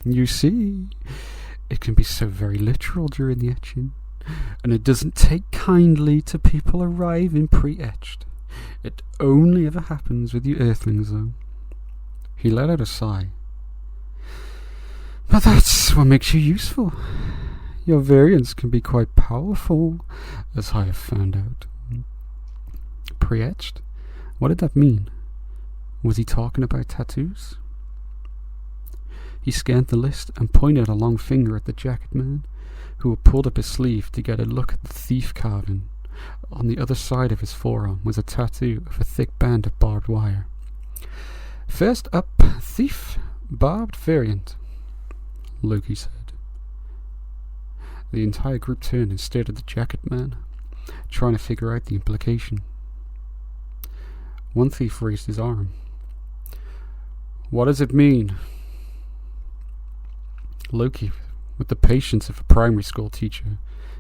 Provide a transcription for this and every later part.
You see, it can be so very literal during the etching, and it doesn't take kindly to people arriving pre-etched. It only ever happens with you earthlings, though. He let out a sigh. But that's what makes you useful. Your variants can be quite powerful, as I have found out. Pre-etched? What did that mean? Was he talking about tattoos? He scanned the list and pointed a long finger at the jacket man, who had pulled up his sleeve to get a look at the thief carving. On the other side of his forearm was a tattoo of a thick band of barbed wire. First up, thief, barbed variant, Loki said. The entire group turned and stared at the jacket man, trying to figure out the implication. One thief raised his arm. What does it mean? Loki, with the patience of a primary school teacher,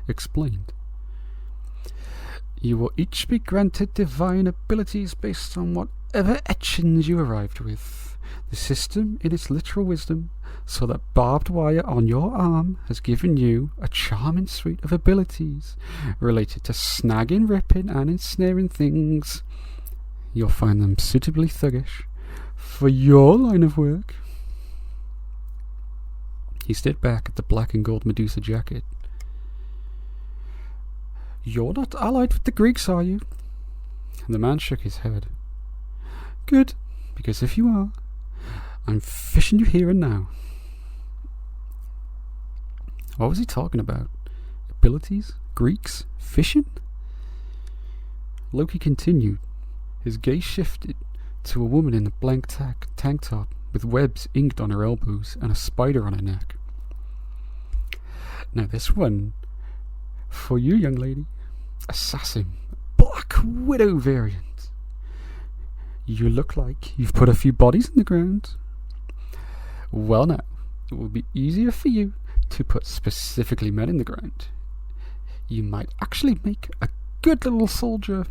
explained. You will each be granted divine abilities based on whatever etchings you arrived with. The system, in its literal wisdom, so that barbed wire on your arm has given you a charming suite of abilities related to snagging, ripping, and ensnaring things. You'll find them suitably thuggish for your line of work. He stared back at the black and gold Medusa jacket. You're not allied with the Greeks, are you? And the man shook his head. Good, because if you are, I'm fishing you here and now. What was he talking about? Abilities? Greeks? Fishing? Loki continued. His gaze shifted to a woman in a blank tank top with webs inked on her elbows and a spider on her neck. Now this one, for you, young lady, assassin, Black Widow variant. You look like you've put a few bodies in the ground. Well now, it will be easier for you to put specifically men in the ground. You might actually make a good little soldier.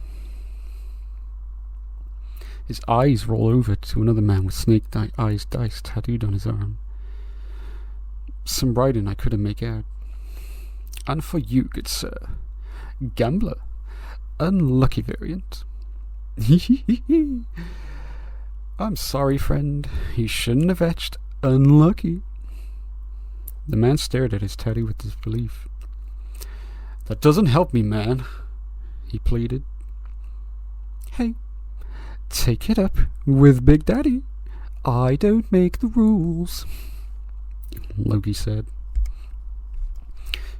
His eyes roll over to another man with snake eyes dice tattooed on his arm. Some writing I couldn't make out. And for you, good sir, gambler, unlucky variant. I'm sorry, friend. You shouldn't have etched unlucky. The man stared at his tattoo with disbelief. That doesn't help me, man, he pleaded. Hey, take it up with Big Daddy. I don't make the rules, Loki said.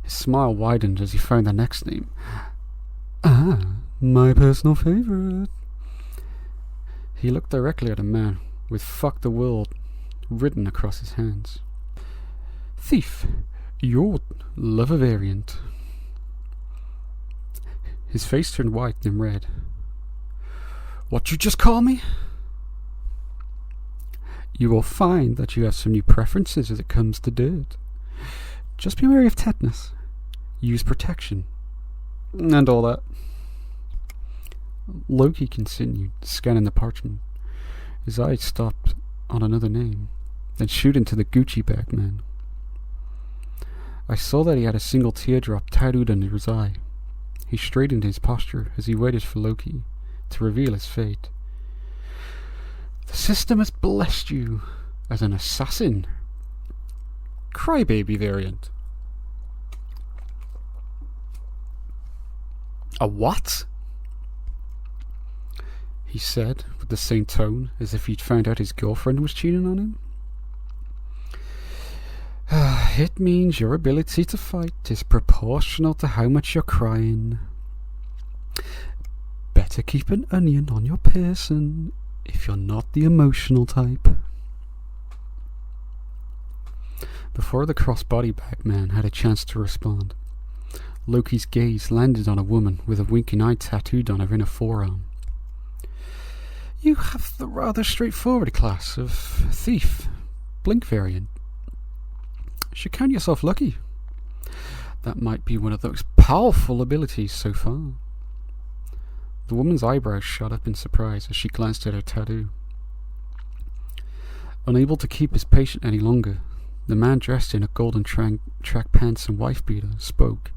His smile widened as he found the next name. Ah, my personal favorite. He looked directly at a man with "fuck the world" written across his hands. Thief, your lover variant. His face turned white and red. What you just call me? You will find that you have some new preferences as it comes to dirt. Just be wary of tetanus. Use protection. And all that. Loki continued, scanning the parchment. His eyes stopped on another name, then shoot into the Gucci bag man. I saw that he had a single teardrop tattooed under his eye. He straightened his posture as he waited for Loki to reveal his fate. The system has blessed you as an assassin. Crybaby variant. A what? He said with the same tone as if he'd found out his girlfriend was cheating on him. It means your ability to fight is proportional to how much you're crying. Better keep an onion on your person if you're not the emotional type. Before the crossbody bag man had a chance to respond, Loki's gaze landed on a woman with a winking eye tattooed on her inner forearm. You have the rather straightforward class of thief, blink variant. Should count yourself lucky. That might be one of those powerful abilities so far. The woman's eyebrows shot up in surprise as she glanced at her tattoo. Unable to keep his patient any longer, The man dressed in a golden track pants and wife beater spoke.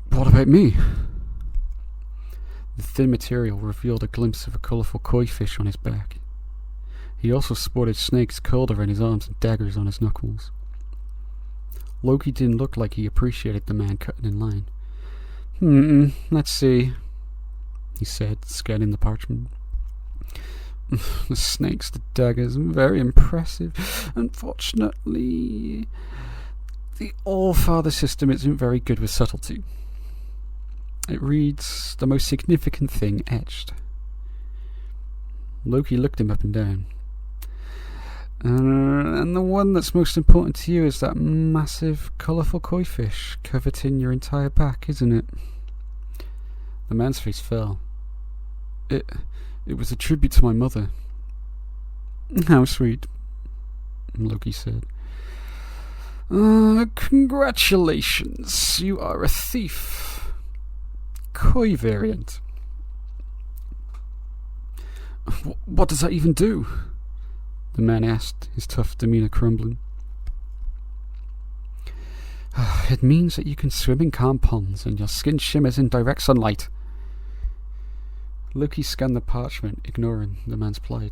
"What about me?" The thin material revealed a glimpse of a colourful koi fish on his back. He also sported snakes curled around his arms and daggers on his knuckles. Loki didn't look like he appreciated the man cutting in line. Let's see," he said, scanning the parchment. "The snakes, the daggers, very impressive. Unfortunately, the All-Father system isn't very good with subtlety. It reads, 'the most significant thing etched.'" Loki looked him up and down. "And the one that's most important to you is that massive, colourful koi fish coveting your entire back, isn't it?" The man's face fell. It was a tribute to my mother." "How sweet," Loki said. Congratulations, you are a thief. Koi variant." What does that even do?" the man asked, his tough demeanour crumbling. "It means that you can swim in calm ponds and your skin shimmers in direct sunlight." Loki scanned the parchment, ignoring the man's plight.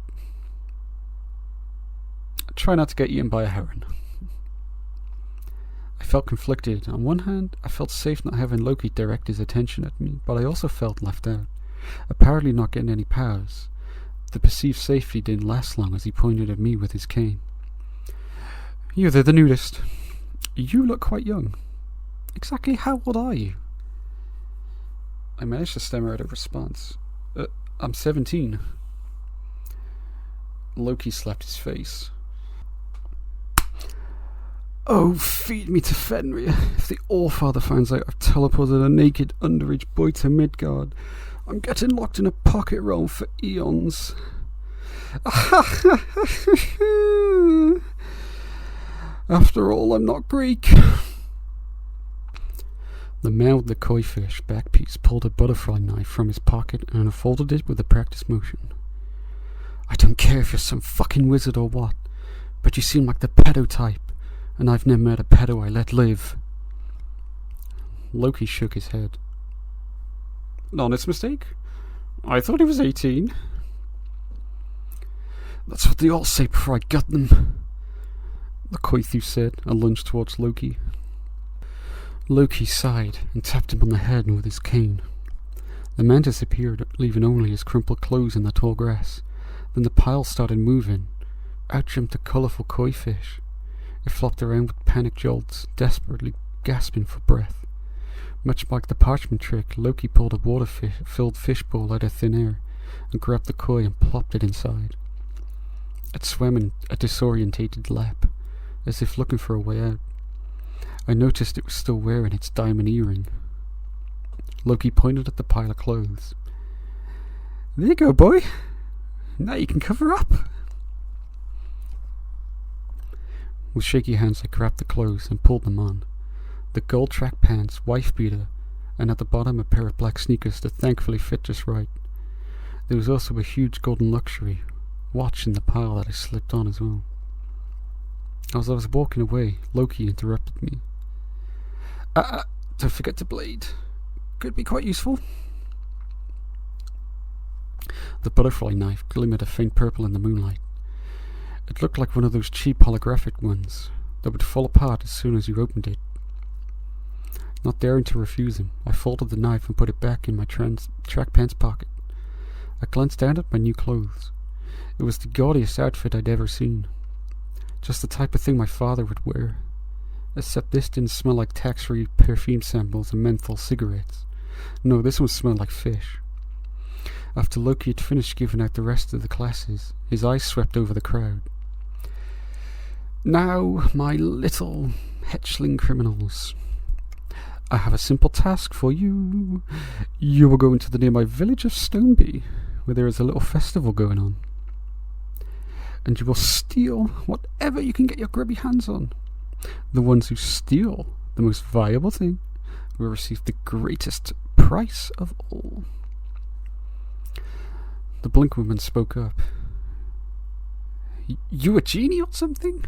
"Try not to get eaten by a heron." I felt conflicted. On one hand, I felt safe not having Loki direct his attention at me, but I also felt left out, apparently not getting any powers. The perceived safety didn't last long as he pointed at me with his cane. "You're the nudist. You look quite young. Exactly how old are you?" I managed to stammer out a response. I'm 17. Loki slapped his face. "Oh, feed me to Fenrir. If the Allfather finds out I've teleported a naked underage boy to Midgard, I'm getting locked in a pocket realm for eons." "After all, I'm not Greek." The man with the koi fish back piece pulled a butterfly knife from his pocket and unfolded it with a practiced motion. "I don't care if you're some fucking wizard or what, but you seem like the pedo type, and I've never met a pedo I let live." Loki shook his head. "An honest mistake? I thought he was 18. "That's what they all say before I gut them," the koi thief said, and lunged towards Loki. Loki sighed and tapped him on the head with his cane. The man disappeared, leaving only his crumpled clothes in the tall grass. Then the pile started moving. Out jumped a colourful koi fish. It flopped around with panic jolts, desperately gasping for breath. Much like the parchment trick, Loki pulled a water-filled fishbowl out of thin air and grabbed the koi and plopped it inside. It swam in a disorientated lap, as if looking for a way out. I noticed it was still wearing its diamond earring. Loki pointed at the pile of clothes. "There you go, boy. Now you can cover up." With shaky hands I grabbed the clothes and pulled them on. The gold track pants, wife beater, and at the bottom a pair of black sneakers that thankfully fit just right. There was also a huge golden luxury watch in the pile that I slipped on as well. As I was walking away, Loki interrupted me. Don't forget the blade. Could be quite useful." The butterfly knife glimmered a faint purple in the moonlight. It looked like one of those cheap holographic ones that would fall apart as soon as you opened it. Not daring to refuse him, I folded the knife and put it back in my track pants pocket. I glanced down at my new clothes. It was the gaudiest outfit I'd ever seen. Just the type of thing my father would wear. Except this didn't smell like tax-free perfume samples and menthol cigarettes. No, this one smelled like fish. After Loki had finished giving out the rest of the classes, his eyes swept over the crowd. "Now, my little hatchling criminals, I have a simple task for you. You will go into the nearby village of Stoneby, where there is a little festival going on. And you will steal whatever you can get your grubby hands on. The ones who steal the most valuable thing will receive the greatest price of all." The Blink woman spoke up. "You a genie or something?"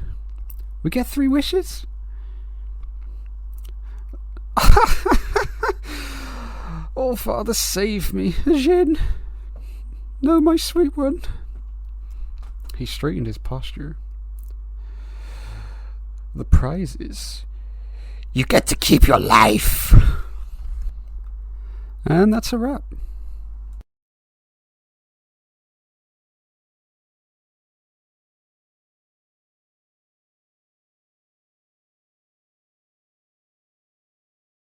We get 3 wishes? Oh, Father, save me. Jin. No, my sweet one. He straightened his posture. The prize is, you get to keep your life. And that's a wrap.